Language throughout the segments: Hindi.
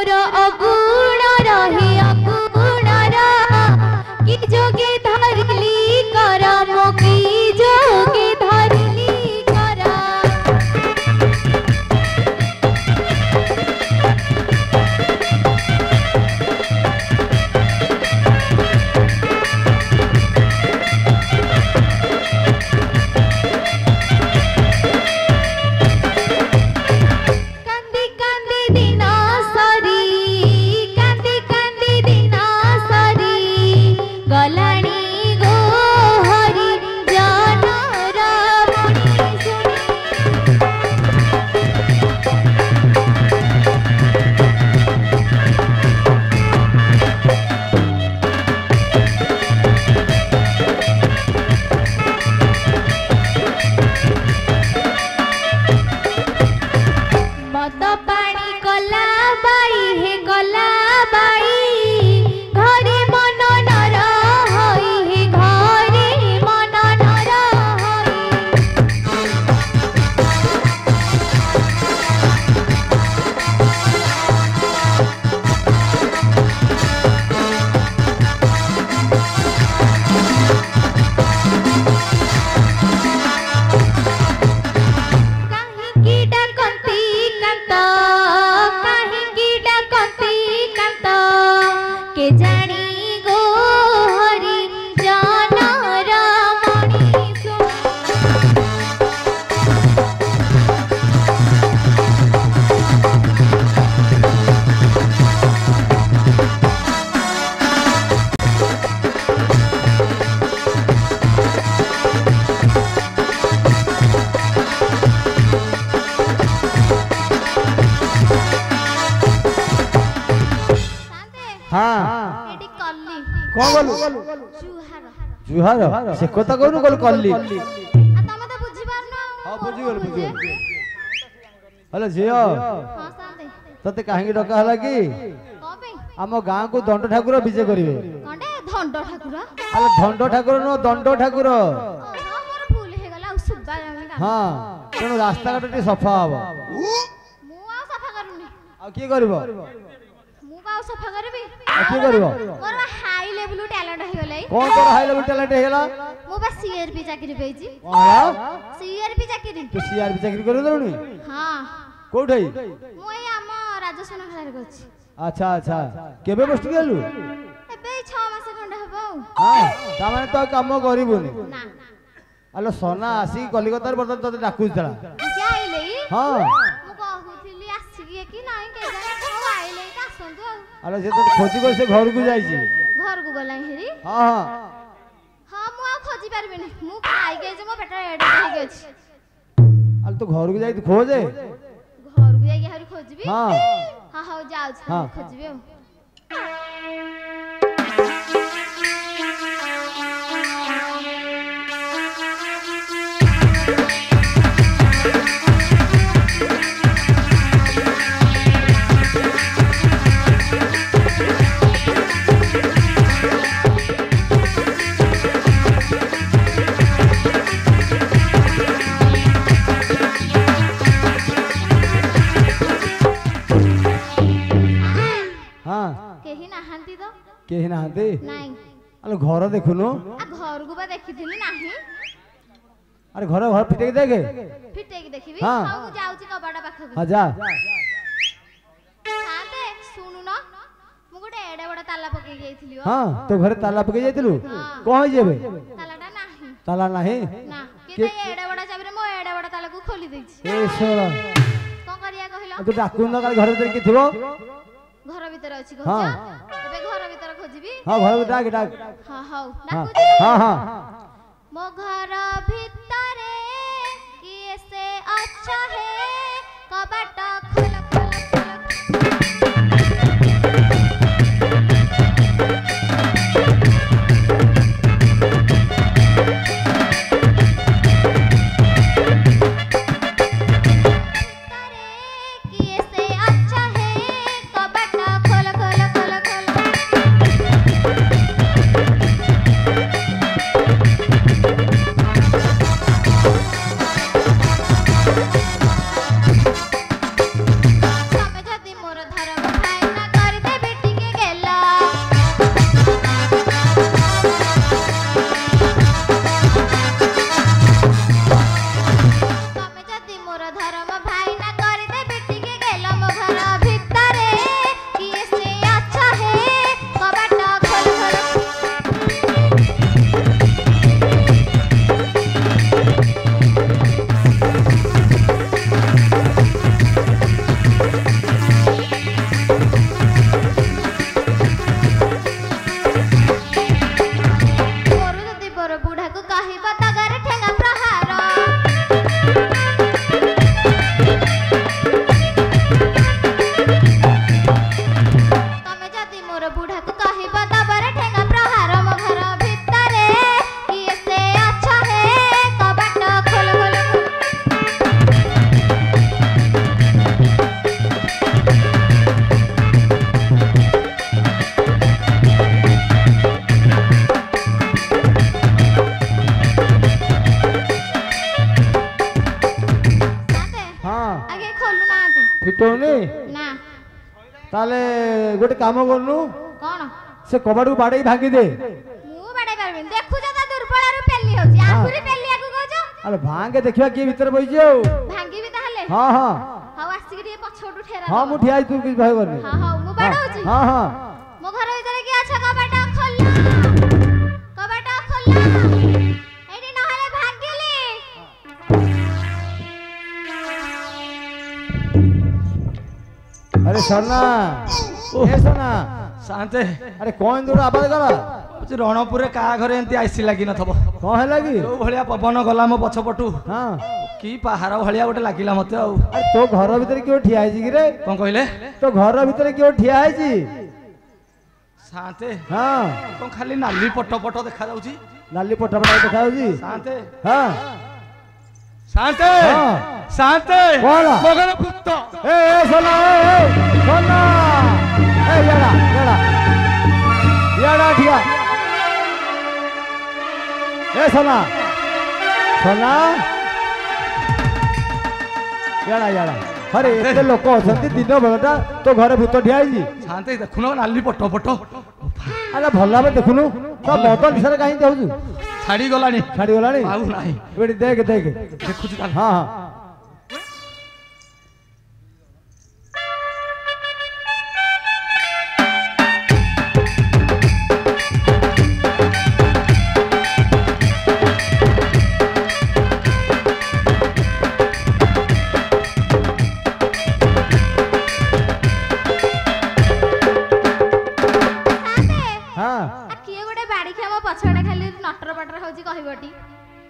मोर अगुण रहे अगुणर कि जोगे धरली करम कि जोगे धरली करा जुहार से कथा कहनु कल कल्ली तमे तो बुझी पारनो हां बुझी गल हेलो जियो हां साथे तते काहे डका हला कि कबे हम गां को दंड ठाकुर विजय करिवे कंडे धंड ठाकुर अरे दंड ठाकुर नो दंड ठाकुर हां मोर भूल हे गला सुबा जाने का हां तेनु रास्ता घाट टी सफा हबो मु आ सफा करूनी आ की करबो मु का सफा करबी आ की करबो मोर हाई लेवल टैलेंट हे गलै कौन तोर हाई लेवल टैलेंट हे गला मु बस सीआरपी चाकरी पेजी वाला सीआरपी चाकरी तू सीआरपी चाकरी कर दउनी हां कोठै मु ए आम राजस्व नगरे गछि अच्छा अच्छा केबे पोस्ट गेलु एबे 6 मास खंड हबो हां ता माने तो काम करिबोनी ना आलो सोना आसी कलिकतार बर्तन तते डाकुथला क्या आइले हां मु कहूथिली आसी कि नाही के जाने को आइले का संतु आलो जे तो खोजी कर से घर को जाई छी घर को गलाई हेरी हां हां हां मु आ खोजी परबिनी मु खाई के जे मो पेट एड हो गेछ आलो तो घर को जाई तो खोजे घर को जाई हरि खोजबी हां हां हां जाउ हाँ। खोजबी हां केही नाहंती तो केही नाहंती नाही आलो घर देखुनु आ घर को बा देखिथिली नाही अरे घर घर फिटे के देखे फिटे की देखिबी हाँ। हां मु जाउची कबाड़ा पाखा हां जा हाते सुनु न मु गोटे एडे बड़ ताला पके गेइथिली हो हां तो घर ताला पके जाइतलु हाँ। कोन जेबे तालाटा नाही ताला नाही ना के एडे बड़ चाबी रे मो एडे बड़ ताला को खोली देछि ए सोरा कोन करिया कहिलो तू डाकुन ना घर भीतर की थिबो घर भीतर अछि हाँ। कहजा एबे घर भीतर खोजिबी हां घर को डाक डाक हां हां हां डाकुजी हां हां मो घर भीतरे किए से अच्छा है कबाट खोल खोल किए से अच्छा है कबाट खोल खोल खोल खोल ताले गोटे काम करनु कौन से कबाड़ को बाड़े भांगी दे मु बाड़े पारबिन देखु जदा दुर्बल आरो पेली होची आखुरी पेली आकु कहजो अरे भांगे देखिबा की भीतर बई जाओ भांगी भी ताहले हां हां हाउ आसी के पछोटू ठेरा हां मु ठिया तू किछ भय करनी हां हां मु बाड़ होची हां हां मो घर भीतर की अच्छा कबाटा खोला एडी नहले भागिली अरे सोना ए सोना शांते अरे कौन दूर आवाज करा रणपुर का घरे एंती आईसी लगी नथबो कौन है लगी जो भलिया पवन गला मो पछपटू हां की पहाड़ भलिया गोटे लागिला मते आ अरे तो घर भीतर क्यों ठिया है जी रे कोन कहले तो घर भीतर क्यों ठिया है जी शांते हां कोन खाली नाली पट पट देखा जाउची लाली पोटा दिखाओ जी शांते हां शांते हां शांते कौन मगन पुत्त ए सोना सोना ए याड़ा ठिया ए सोना सोना याड़ा अरे एते लोक अछंती दिन बेलटा तो घर भूत ठिया है जी शांते देखुनो नाली पट पट अरे भला बे देखुनु तो बदल दिशा कहीं जाउछु छाड़ी गलानी छाड़ी गलानी आउ नाही बेटी देख देखुची ताल हां हां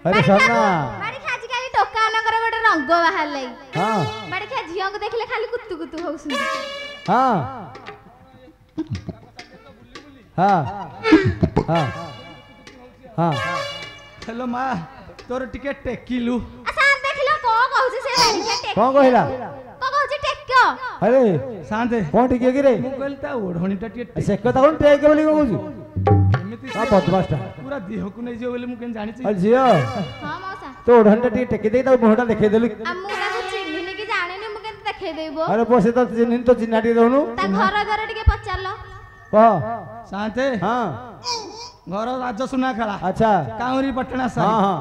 अरे सोना बाड़ी खाजी खाली टोका नगर गोटे रंग बाहर लै हां बाड़ी खा झियो को देखले खाली कुत्तु कुत्तु होउसु हां हां हां हां हेलो मां तोर टिके टेकिलु असा देखलो को कहउछ से बाड़ी खा टेक कौन कहला को कहउछ टेक्यो अरे शांते कौन टिके की रे मु कहलता ओढणीटा टिके से कथा कौन टेक बोली कहउछु एमिति हां बदमाशटा पूरा देह को नै जियो बोले मु केन जानि छी अरे जियो हां मौसा तो ओढ़नटा टिके टेक दे ता मुहटा देखे देलु हमु ताको चिन्हिनी की जानिनी मु केन देखे देबो अरे पोसे तो चिन्हिन तो चिन्हाटी दउनु ता घर घर टिके पचारलो कह शांते हां घर राज सुना खेला अच्छा काउरी पटना हां साई हां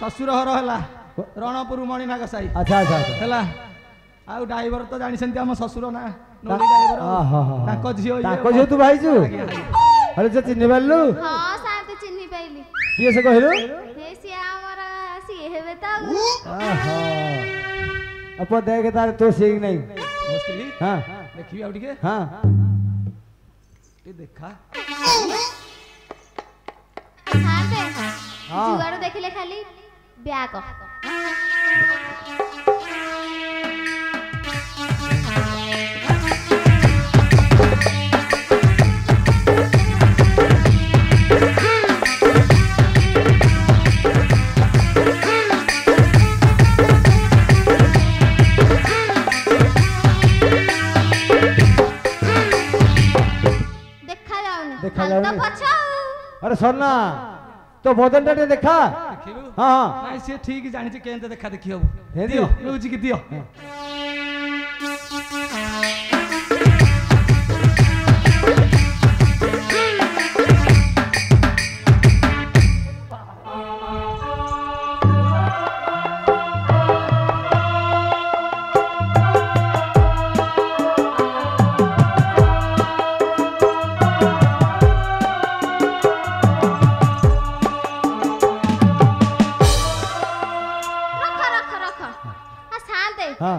ससुर घर हला रणपुर मणिनाग साई अच्छा अच्छा अच्छा हला आउ ड्राइवर तो जानि सेंती हम ससुर ना नोडी ड्राइवर ताको झियो ताको झियो तू भाईजु अरे जे चिन्हि बालु हां शांति चिन्हि पाइली किए से कहलु हे सिया हमरा सी हेबे ता आहा अपन देख तार तो सीख नहीं होस्टली हां देखियो आउ टिके हां टे देखा शांति हां जुगाड़ देखले खाली ब्याक देखा जाउनी तो पछो अरे सोना तो बदन टा देखा देखिलु हां हां नाइ से ठीक जानि छी केनते देखा देखि हे हबो दियो। दियो म्यूजिक दियो हां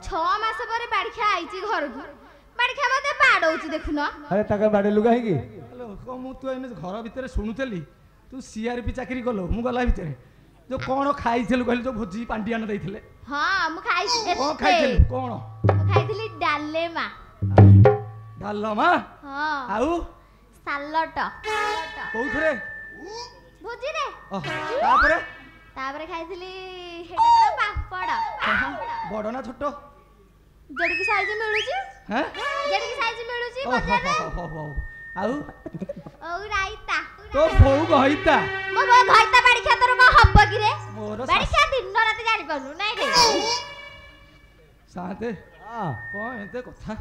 6 मास पर बाड़खा आइची घर को बाड़खा मते बाडौची देखुन अरे तके बाडे लुगा है की हेलो को मु तो एने घर भीतर सुनुतली तू सीआरपी चाकरी कलो मु गला भीतर जो कोन खाइथिलु कहली जो भोजी पांडियान दैथिले हां मु खाइछि को खाइथिलु कोन मु खाइथिली डालेमा डालमा हां आउ सालट कोउथरे भोजी रे तापरे तापरे खाइथिली हेटा कर पापड़ बड़ ना छोटो जड़ी की साइज मिलुची हैं जड़ी की साइज मिलुची ओ बजार रे हो आउ ओ राइता तो फोउ गहिता मो बो घाइता बाड़ी खा तोर को हब्ब कि रे मोर बाड़ी खा दिन रात जानि पानु नै रे साथे हां को एते कथा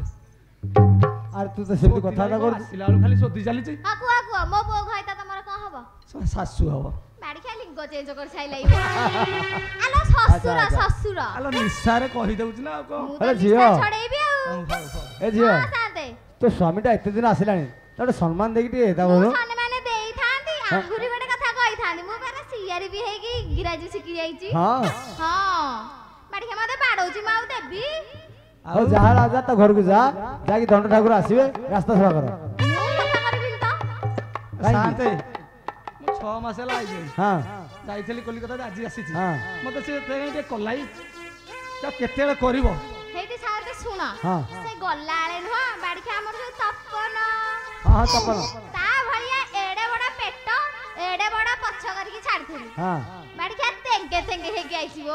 ଆରେ ତୁ ତ ସେମିତି କଥାବାର୍ତ୍ତା କରୁଛୁ ଆସିଲା ବେଳକୁ ଖାଲି ଶୋଧି ଚାଲିଛି ହଁ କୁହ ମୋ ବୋଉ ଘଇତା ତମର କଣ ହବ ଶାଶୁ ହବ ବାଡି ଖାଇ ଲିଙ୍ଗ ଚେଞ୍ଜ କରି ସାଇଲା ଆଲୋ ଶ୍ୱଶୁର ଶ୍ୱଶୁର ଆଲୋ ନିଶାରେ କହିଦଉଛି ନା ଆଉ କଣ ମୁଁ ଆରେ ତ ଝିଅ। ନିଶା ଛଡେଇବି ଆଉ ଏ ଝିଅ ହଁ ସାନ୍ତେ ତୋ ସ୍ୱାମୀଟା ଏତେ ଦିନ ଆସିଲାଣି ତାକୁ ସମ୍ମାନ ଦେଇକି ଟିକେ ତା ବୋଲ ମାନେ ଦେଇଥାନ୍ତି ଆହୁରି ଗୋଟେ କଥା କହିଥାନ୍ତି ମୁଁ ପରା ସିଆରି ବି ହେଇକି ଇଂରାଜୀ ଶିଖି ଯାଇଛି ହଁ ହଁ ବାଡି ଖାଇ ମତେ ବାଡଉଛି ମୁଁ ଆଉ ଦେବି ହଉ ଯାହା ରାଜା ତା ଘରକୁ ଯା ଯାଇକି ଦଣ୍ଡ ଠାକୁର ଆସିବେ ରାସ୍ତା ସଫା କର ମୁଁ ସଫା କରିବିନି ତ ଶାନ୍ତେ ମୁଁ 6 ମାସ ହେଲା ଆଇଛି ହଁ ଯାଇଥିଲି କଲିକତା ଆଜି ଆସିଛି ହଁ ମତେ ସେ ଟିକେ କଲାଇ କେତେବେଳେ କରିବ ହେଇଟି ସାନ୍ତେ ଶୁଣ ହଁ ସେ ଗଲା ବେଳେ ନୁହଁ ବାଡି ଖାଇ ଆମର ଯୋଉ ତପନ ହଁ ହଁ ତପନ ତା ଭଳିଆ ଏଡେ ବଡ ପେଟ ଏଡେ ବଡ ପଛ କରିକି ଛାଡିଥିଲି ହଁ ବାଡି ଖାଇ ତେଙ୍ଗେ ହେଇକି ଆଇଥିବ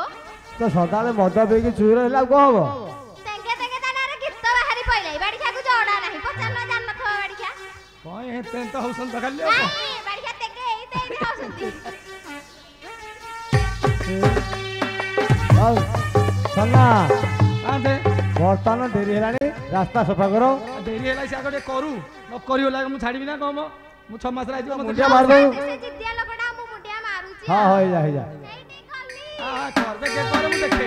ତ ସଦାବେଳେ ମଦ ପିଇକି ଚୁର ହେଲେ ଆଉ କଣ ହବ ତେଙ୍ଗେ ତା ନାଁରେ ଗୀତ ବାହାରି ପଇଲା ବାଡି ଖାଇକୁ ଜଣା ନାହିଁ ପଚାରିଲା ଜାଣିନଥିବ ବାଡି ଖା କଣ ଏତେ ତ ହଉଛନ୍ତି ତ ଖାଲି ଆଉ କଣ? ନାଇଁ ବାଡି ଖା ତେଙ୍ଗେ ଏଇଠି ହଉଛନ୍ତି ହଉ ସନା ଶାନ୍ତେ ବର୍ତ୍ତମାନ ଡେରି ହେଲାଣି ରାସ୍ତା ସଫା କର ଡେରି ହେଲା ସେ ଆଗ ଟିକେ କରୁ ନ କରିବ ଲାଗେ ମୁଁ ଛାଡ଼ିବି ନା କଣ ମ? ମୁଁ 6 ମାସରେ ଆଇଛି ମତେ ମୁଣ୍ଡିଆ ମାରିଦବୁ ସେ ଜିଦିଆ ଲୋକଟା ମୁଁ ମୁଣ୍ଡିଆ ମାରୁଛି ହଁ ହେଇଯା ହେଇଯା ସେଇଠି ଗଲି କରବେ କେ କରେ ମୁଁ ଦେଖେ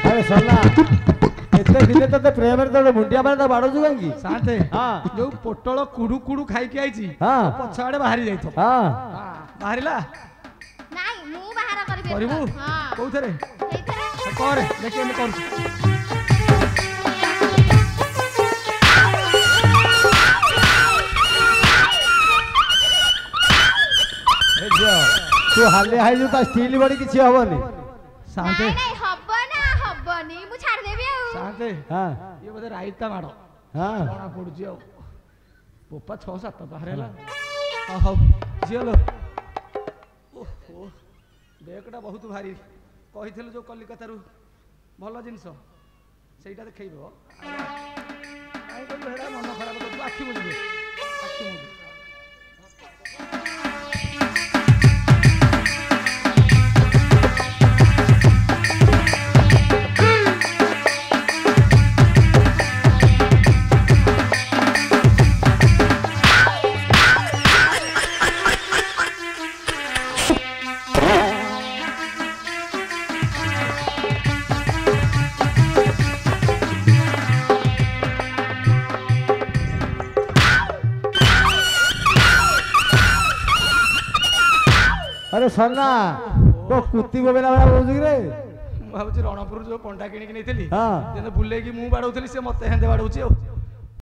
ଆରେ ସନା ଏତେ ଦିନେ ତତେ ପ୍ରେମରେ ତୋ ମୁଣ୍ଡିଆ ମାରି ତା ବାଡ଼ଉଛୁ କାହିଁକି ଶାନ୍ତେ ହଁ ଯୋଉ ପୋଟଳ କୁଡୁ କୁଡୁ ଖାଇକି ଆଇଛି ହଁ ପଛ ଆଡେ ବାହାରି ଯାଇଥିବ ହଁ ବାହାରିଲା ନାଇଁ ମୁଁ ବାହାର କରିବି କରିବୁ ହଁ କୋଉଥିରେ ସେଇଥିରେ କରେ ଦେଖି ଏମିତି କରୁଛୁ ଏ ଝିଅ ତୁ ହାଲିଆ ହେଇଛୁ ତା ଷ୍ଟିଲ ବଡି କିଛି ହବନି ଶାନ୍ତେ ନାଇଁ ହବ ନା ହବନି ମୁଁ ଛାଡିଦେବି ଆଉ ଶାନ୍ତେ ହଁ ଇଏ ବୋଧେ ରାଇତା ମାଡ଼ ହଁ ଜଣା ପଡୁଛି ଆଉ ପୋପା 6-7 ବାହାର ହେଲା ହଉ ଝିଅ ଲୋ ଓହୋ ବେଗଟା ବହୁତ ଭାରି କହିଥିଲୁ ଯୋଉ କଲିକତାରୁ ଭଲ ଜିନିଷ ସେଇଟା ଦେଖେଇବ କାହିଁ କହିଲୁ ହେରା ମନ ଖରାପ କରୁଛୁ ଆଖି ବୁଝିବେ ଆଖି ବୁଝିବେ ଆରେ ସନା ତୋ କୁତି ବୋବେଲା ଭଳିଆ କହୁଛୁ କି ରେ ମୁଁ ଭାବୁଛି ରଣପୁର ଯୋଉ ପଣ୍ଡା କିଣିକି ନେଇଥିଲି ହଁ ବୁଲେଇକି ମୁଁ ବାଡଉଥିଲି ସେ ମତେ ହେନ୍ଦେ ବାଡଉଛି ଆଉ